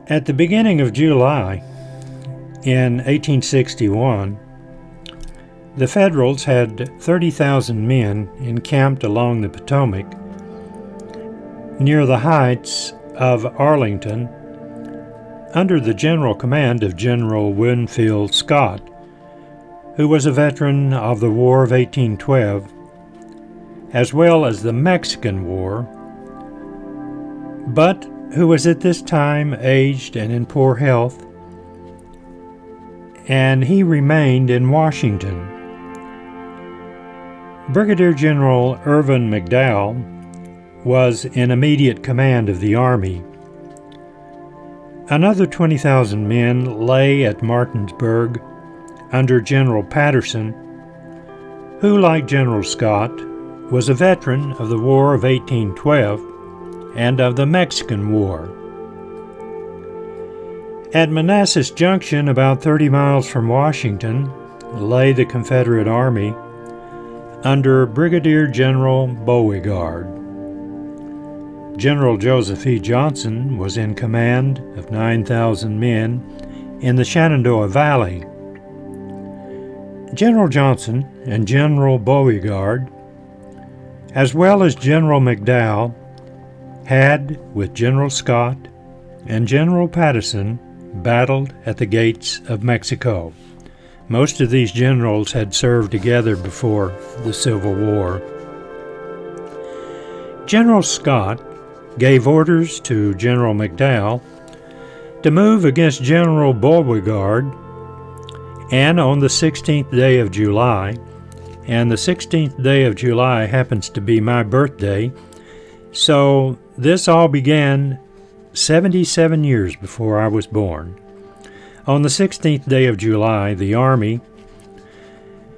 At the beginning of July in 1861, the Federals had 30,000 men encamped along the Potomac near the heights of Arlington under the general command of General Winfield Scott, who was a veteran of the War of 1812, as well as the Mexican War, but who was at this time aged and in poor health, and he remained in Washington. Brigadier General Irvin McDowell was in immediate command of the army. Another 20,000 men lay at Martinsburg under General Patterson, who, like General Scott, was a veteran of the War of 1812 and of the Mexican War. At Manassas Junction, about 30 miles from Washington, lay the Confederate Army under Brigadier General Beauregard. General Joseph E. Johnston was in command of 9,000 men in the Shenandoah Valley. General Johnston and General Beauregard, as well as General McDowell, had, with General Scott and General Patterson, battled at the gates of Mexico. Most of these generals had served together before the Civil War. General Scott gave orders to General McDowell to move against General Beauregard, and on the 16th day of July, and the 16th day of July happens to be my birthday, so this all began 77 years before I was born. On the 16th day of July, the Army,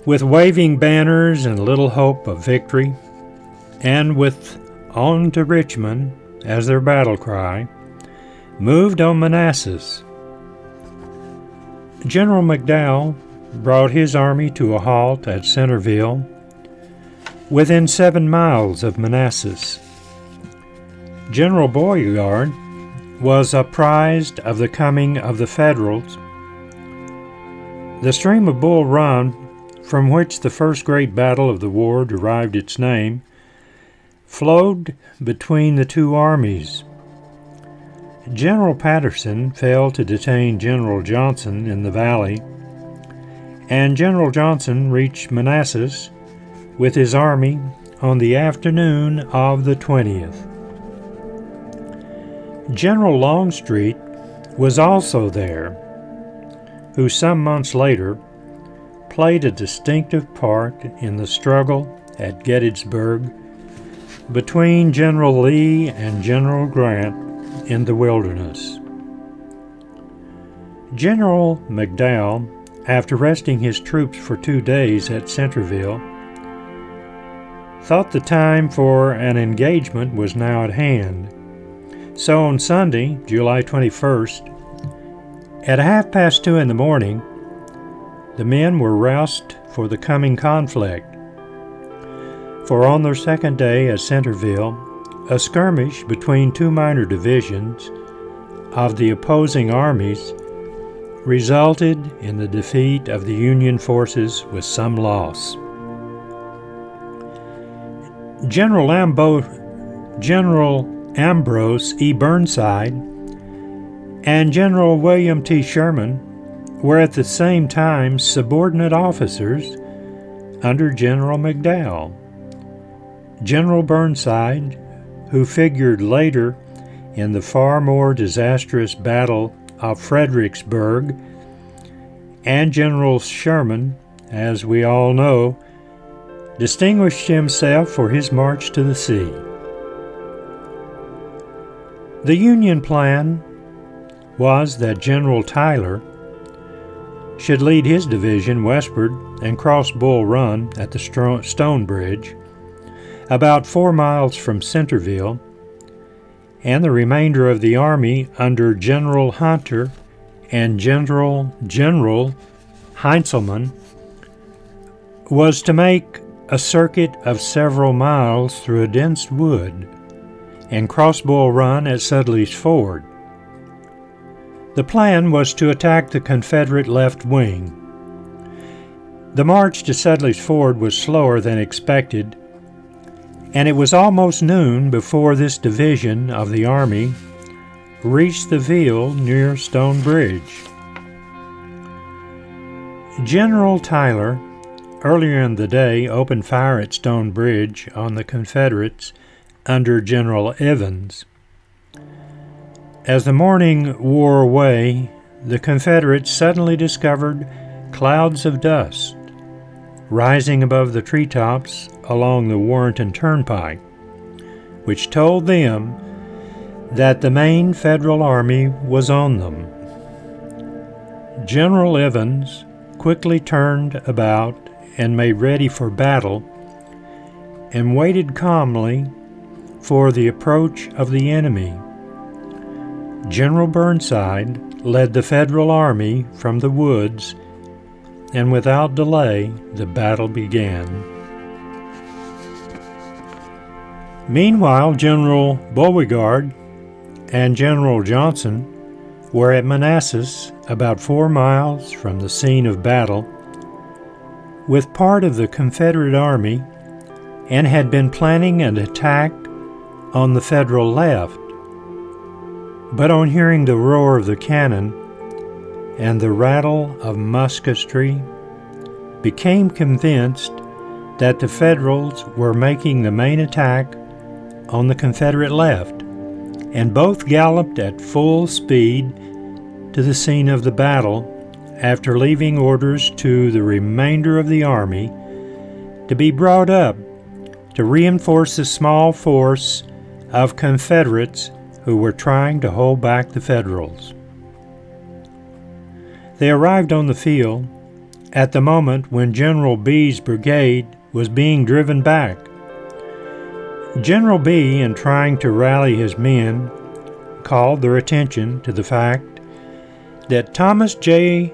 with waving banners and little hope of victory, and with "On to Richmond" as their battle cry, moved on Manassas. General McDowell brought his army to a halt at Centreville, within 7 miles of Manassas. General Beauregard was apprised of the coming of the Federals. The stream of Bull Run, from which the first great battle of the war derived its name, flowed between the two armies. General Patterson failed to detain General Johnston in the valley, and General Johnston reached Manassas with his army on the afternoon of the 20th. General Longstreet was also there, who some months later played a distinctive part in the struggle at Gettysburg between General Lee and General Grant in the Wilderness. General McDowell, after resting his troops for 2 days at Centreville, thought the time for an engagement was now at hand. So on Sunday, July 21st, at 2:30 in the morning, the men were roused for the coming conflict. For on their second day at Centreville, a skirmish between two minor divisions of the opposing armies resulted in the defeat of the Union forces with some loss. General Ambrose E. Burnside and General William T. Sherman were at the same time subordinate officers under General McDowell. General Burnside, who figured later in the far more disastrous Battle of Fredericksburg, and General Sherman, as we all know, distinguished himself for his march to the sea. The Union plan was that General Tyler should lead his division westward and cross Bull Run at the Stone Bridge, about 4 miles from Centreville, and the remainder of the army under General Hunter and General Heintzelman was to make a circuit of several miles through a dense wood and cross Bull Run at Sudley's Ford. The plan was to attack the Confederate left wing. The march to Sudley's Ford was slower than expected, and it was almost noon before this division of the Army reached the Ville near Stone Bridge. General Tyler, earlier in the day, opened fire at Stone Bridge on the Confederates under General Evans. As the morning wore away, the Confederates suddenly discovered clouds of dust rising above the treetops along the Warrenton Turnpike, which told them that the main Federal Army was on them. General Evans quickly turned about and made ready for battle and waited calmly for the approach of the enemy. General Burnside led the Federal Army from the woods, and without delay the battle began. Meanwhile, General Beauregard and General Johnston were at Manassas, about 4 miles from the scene of battle, with part of the Confederate Army, and had been planning an attack on the Federal left. But on hearing the roar of the cannon and the rattle of musketry, became convinced that the Federals were making the main attack on the Confederate left, and both galloped at full speed to the scene of the battle after leaving orders to the remainder of the army to be brought up to reinforce the small force of Confederates who were trying to hold back the Federals. They arrived on the field at the moment when General B's brigade was being driven back. General B, in trying to rally his men, called their attention to the fact that Thomas J.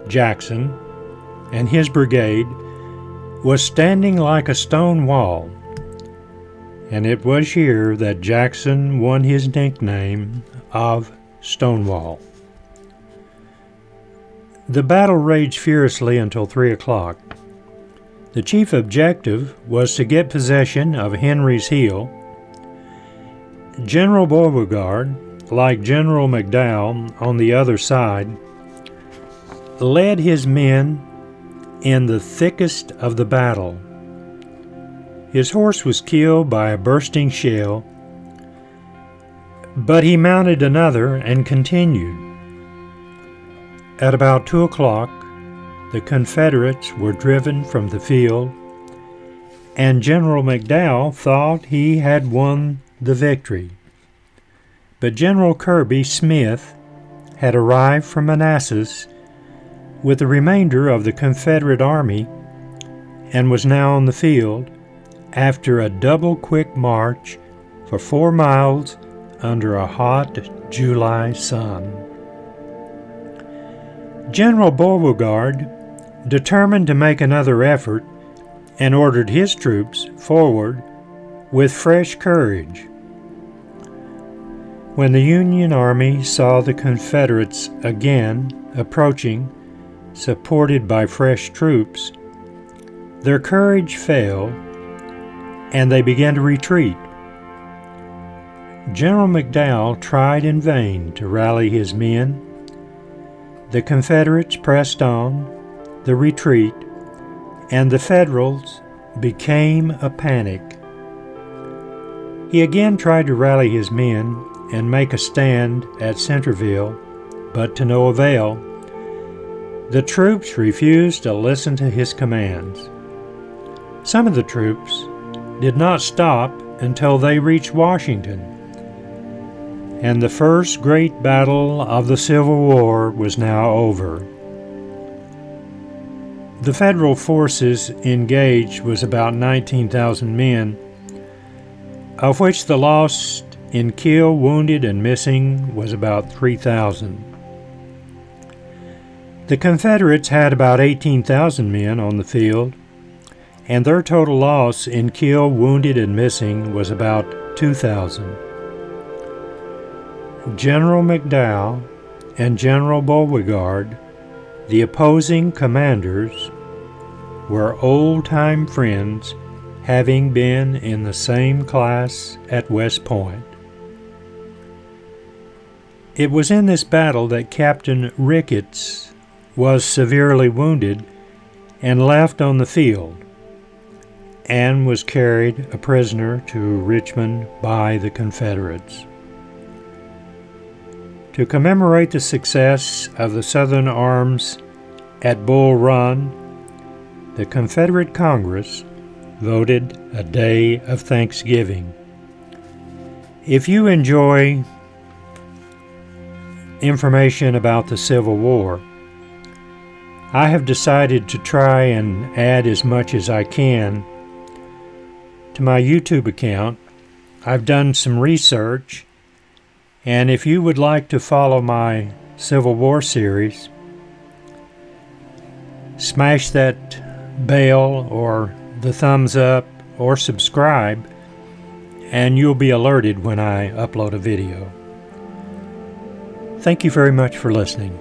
Jackson and his brigade was standing like a stone wall, and it was here that Jackson won his nickname of Stonewall. The battle raged fiercely until 3 o'clock. The chief objective was to get possession of Henry's Hill. General Beauregard, like General McDowell on the other side, led his men in the thickest of the battle. His horse was killed by a bursting shell, but he mounted another and continued. At about 2 o'clock, the Confederates were driven from the field, and General McDowell thought he had won the victory. But General Kirby Smith had arrived from Manassas with the remainder of the Confederate Army and was now on the field after a double-quick march for 4 miles under a hot July sun. General Beauregard determined to make another effort and ordered his troops forward with fresh courage. When the Union Army saw the Confederates again approaching, supported by fresh troops, their courage failed, and they began to retreat. General McDowell tried in vain to rally his men. The Confederates pressed on the retreat, and the Federals became a panic. He again tried to rally his men and make a stand at Centreville, but to no avail. The troops refused to listen to his commands. Some of the troops did not stop until they reached Washington, and the first great battle of the Civil War was now over. The Federal forces engaged was about 19,000 men, of which the loss in killed, wounded, and missing was about 3,000. The Confederates had about 18,000 men on the field, and their total loss in killed, wounded, and missing was about 2,000. General McDowell and General Beauregard, the opposing commanders, were old-time friends, having been in the same class at West Point. It was in this battle that Captain Ricketts was severely wounded and left on the field, and was carried a prisoner to Richmond by the Confederates. To commemorate the success of the Southern arms at Bull Run, the Confederate Congress voted a day of Thanksgiving. If you enjoy information about the Civil War, I have decided to try and add as much as I can to my YouTube account. I've done some research, and if you would like to follow my Civil War series, smash that bell or the thumbs up or subscribe, and you'll be alerted when I upload a video. Thank you very much for listening.